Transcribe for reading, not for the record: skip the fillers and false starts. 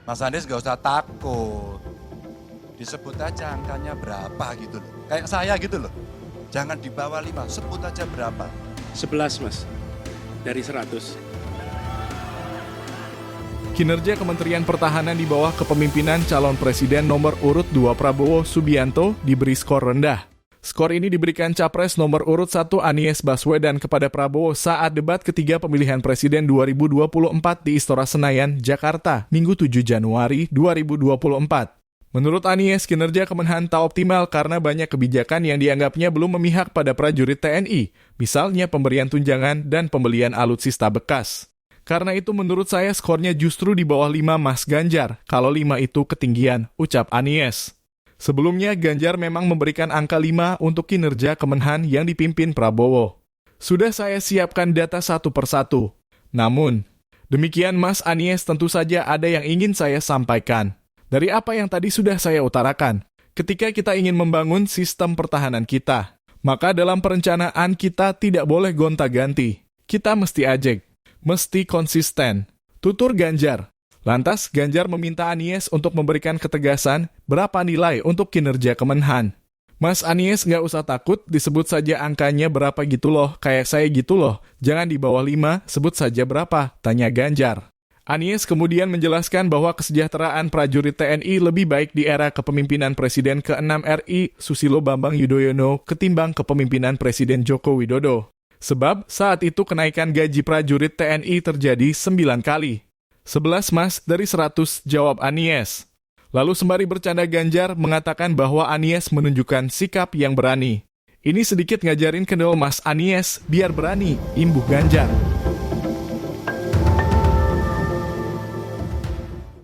Mas Anies nggak usah takut. Disebut aja angkanya berapa gitu loh. Kayak saya gitu loh. Jangan di bawah 5, sebut aja berapa. 11 Mas, dari 100. Kinerja Kementerian Pertahanan di bawah kepemimpinan calon presiden nomor urut 2 Prabowo Subianto diberi skor rendah. Skor ini diberikan Capres nomor urut 1 Anies Baswedan kepada Prabowo saat debat ketiga pemilihan presiden 2024 di Istora Senayan, Jakarta, Minggu 7 Januari 2024. Menurut Anies, kinerja Kemenhan tak optimal karena banyak kebijakan yang dianggapnya belum memihak pada prajurit TNI, misalnya pemberian tunjangan dan pembelian alutsista bekas. Karena itu menurut saya skornya justru di bawah 5 Mas Ganjar, kalau 5 itu ketinggian, ucap Anies. Sebelumnya Ganjar memang memberikan angka 5 untuk kinerja Kemenhan yang dipimpin Prabowo. Sudah saya siapkan data satu persatu. Namun, demikian Mas Anies tentu saja ada yang ingin saya sampaikan. Dari apa yang tadi sudah saya utarakan, ketika kita ingin membangun sistem pertahanan kita, maka dalam perencanaan kita tidak boleh gonta-ganti. Kita mesti ajak. Mesti konsisten. Tutur Ganjar. Lantas Ganjar meminta Anies untuk memberikan ketegasan berapa nilai untuk kinerja Kemenhan. Mas Anies nggak usah takut, disebut saja angkanya berapa gitu loh, kayak saya gitu loh. Jangan di bawah 5, sebut saja berapa, tanya Ganjar. Anies kemudian menjelaskan bahwa kesejahteraan prajurit TNI lebih baik di era kepemimpinan Presiden ke-6 RI Susilo Bambang Yudhoyono ketimbang kepemimpinan Presiden Joko Widodo. Sebab saat itu kenaikan gaji prajurit TNI terjadi 9 kali. 11 Mas dari 100, jawab Anies. Lalu sembari bercanda Ganjar mengatakan bahwa Anies menunjukkan sikap yang berani. Ini sedikit ngajarin kendal Mas Anies biar berani, imbuh Ganjar.